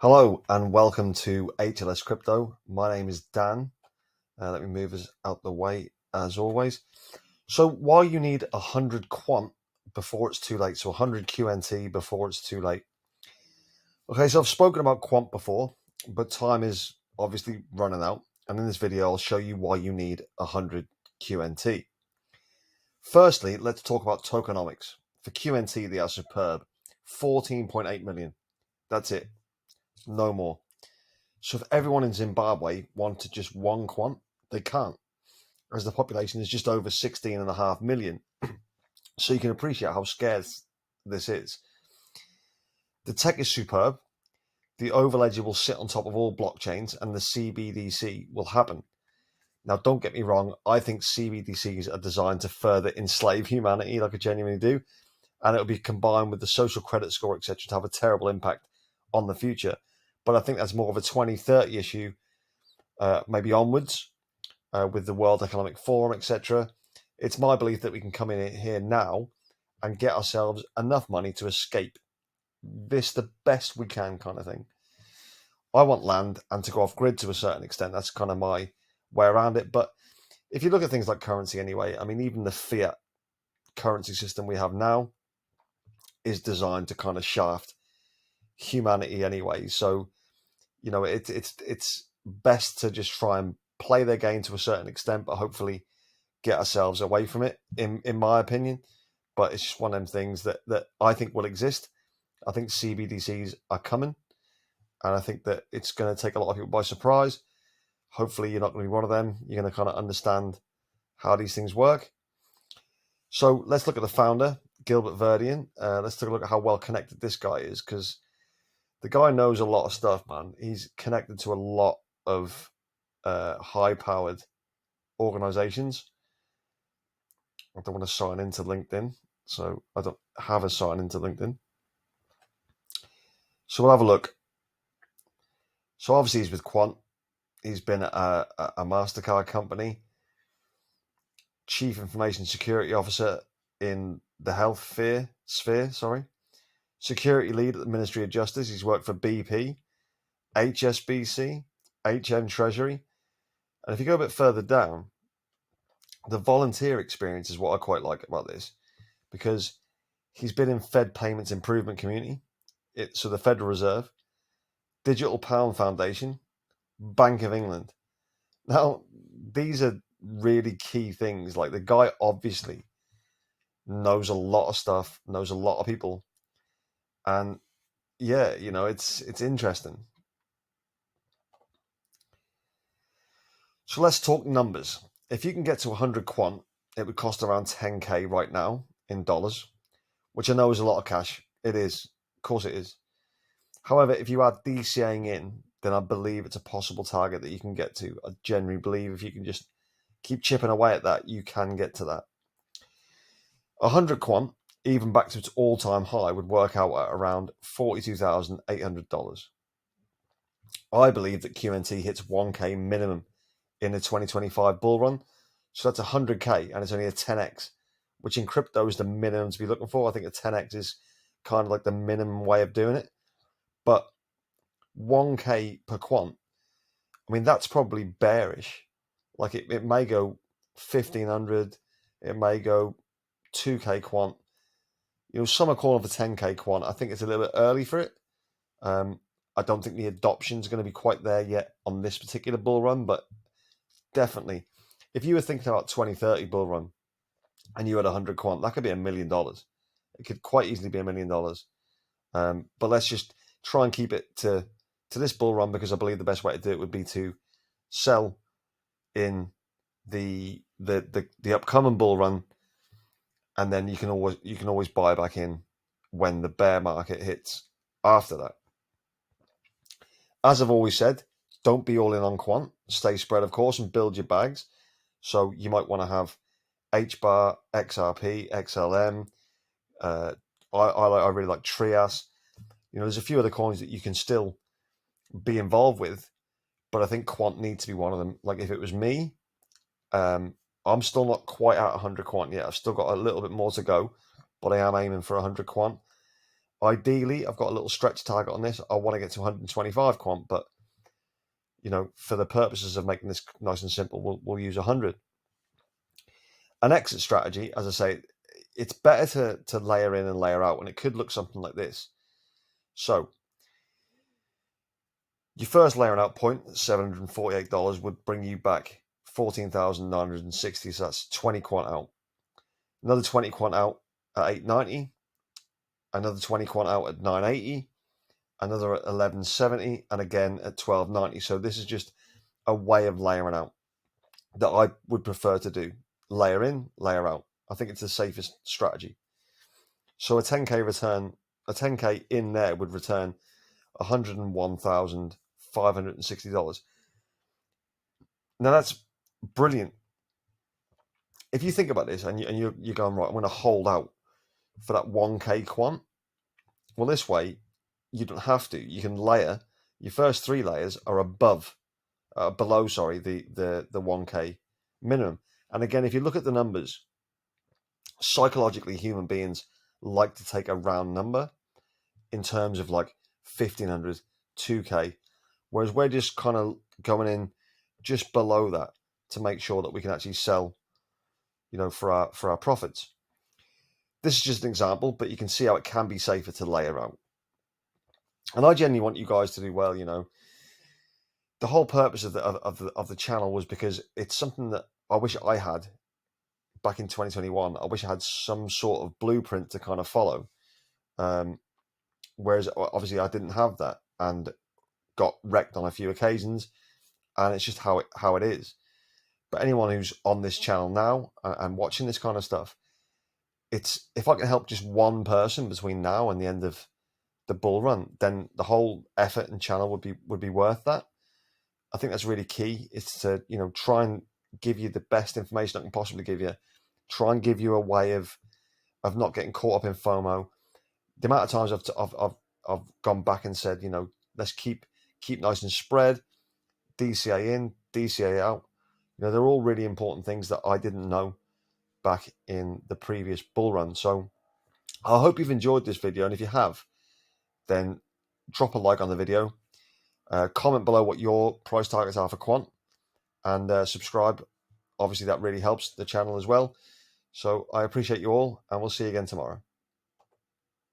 Hello and welcome to HLS Crypto. My name is Dan. Let me move us out the way as always. So why you need 100 Quant before it's too late? So 100 QNT before it's too late. Okay, so I've spoken about Quant before, but time is obviously running out. And in this video, I'll show you why you need 100 QNT. Firstly, let's talk about tokenomics. For QNT, they are superb. 14.8 million. That's it. No more. So if everyone in Zimbabwe wanted just one quant, they can't, as the population is just over 16.5 million. So you can appreciate how scarce this is. The tech is superb. The overledger will sit on top of all blockchains and the CBDC will happen. Now, don't get me wrong. I think CBDCs are designed to further enslave humanity, like I genuinely do. And it'll be combined with the social credit score, etc., to have a terrible impact on the future. But I think that's more of a 2030 issue, maybe onwards. With the World Economic Forum, etc. It's my belief that we can come in here now and get ourselves enough money to escape this the best we can, kind of thing. I want land and to go off grid to a certain extent. That's kind of my way around it. But if you look at things like currency anyway, I mean, even the fiat currency system we have now is designed to kind of shaft humanity anyway. So, you know, it's best to just try and play their game to a certain extent, but hopefully get ourselves away from it, in my opinion. But it's just one of them things that I think will exist. I think CBDCs are coming, and I think that it's going to take a lot of people by surprise. Hopefully, you're not going to be one of them. You're going to kind of understand how these things work. So let's look at the founder, Gilbert Verdian. Let's take a look at how well connected this guy is, because the guy knows a lot of stuff, man. He's connected to a lot of high-powered organizations. I don't want to sign into LinkedIn, so I don't have a sign into LinkedIn. So we'll have a look. So obviously he's with Quant. He's been at a MasterCard company, Chief Information Security Officer in the health sphere, security lead at the Ministry of Justice. He's worked for BP, HSBC, HM Treasury. And if you go a bit further down, the volunteer experience is what I quite like about this, because he's been in Fed Payments Improvement Community, so the Federal Reserve, Digital Pound Foundation, Bank of England. Now, these are really key things. Like, the guy obviously knows a lot of stuff, knows a lot of people, and yeah, you know, it's interesting. So let's talk numbers. If you can get to 100 quant, it would cost around 10k right now in dollars, which I know is a lot of cash. It is, of course it is. However, if you add DCAing in, then I believe it's a possible target that you can get to. I genuinely believe if you can just keep chipping away at that, you can get to that. 100 quant, even back to its all-time high, would work out at around $42,800. I believe that QNT hits 1k minimum in the 2025 bull run. So that's 100k, and it's only a 10x, which in crypto is the minimum to be looking for. I think a 10x is kind of like the minimum way of doing it. But 1k per quant, I mean, that's probably bearish. Like, it may go 1500, it may go 2k quant. You know, some are calling for 10k quant. I think it's a little bit early for it. I don't think the adoption is going to be quite there yet on this particular bull run, but definitely, if you were thinking about 2030 bull run and you had 100 quant, that could be $1 million. It could quite easily be $1 million. But let's just try and keep it to this bull run, because I believe the best way to do it would be to sell in the upcoming bull run, and then you can always buy back in when the bear market hits after that. As I've always said, don't be all in on quant. Stay spread, of course, and build your bags. So you might want to have HBAR, XRP, XLM. I really like Trias. You know, there's a few other coins that you can still be involved with, but I think quant needs to be one of them. Like, if it was me, I'm still not quite at 100 quant yet. I've still got a little bit more to go, but I am aiming for 100 quant. Ideally, I've got a little stretch target on this. I want to get to 125 quant, but for the purposes of making this nice and simple, we'll use 100. An exit strategy, as I say, it's better to layer in and layer out, and it could look something like this. So your first layering out point, $748, would bring you back 14,960. So that's 20 quant out. Another 20 quant out at 890. Another 20 quant out at 980. Another at 1170, and again at 1290. So this is just a way of layering out that I would prefer to do. Layer in, layer out. I think it's the safest strategy. So a 10K return, a 10K in there would return $101,560. Now that's brilliant. If you think about this and you're going, right, I'm going to hold out for that 1K quant. Well, this way you don't have to. You can layer. Your first 3 layers are below, the 1K minimum. And again, if you look at the numbers, psychologically, human beings like to take a round number in terms of like 1,500, 2K, whereas we're just kind of going in just below that to make sure that we can actually sell, for our profits. This is just an example, but you can see how it can be safer to layer out. And I genuinely want you guys to do well. The whole purpose of the channel was because it's something that I wish I had back in 2021. I wish I had some sort of blueprint to kind of follow. Whereas obviously I didn't have that and got wrecked on a few occasions, and it's just how it is. But anyone who's on this channel now and watching this kind of stuff, if I can help just one person between now and the end of the bull run, then the whole effort and channel would be worth that. I think that's really key. It's to try and give you the best information I can possibly give you. Try and give you a way of not getting caught up in FOMO. The amount of times I've gone back and said, let's keep nice and spread, DCA in, DCA out. They're all really important things that I didn't know back in the previous bull run. So I hope you've enjoyed this video, and if you have, then drop a like on the video, comment below what your price targets are for Quant, and subscribe. Obviously, that really helps the channel as well. So I appreciate you all, and we'll see you again tomorrow.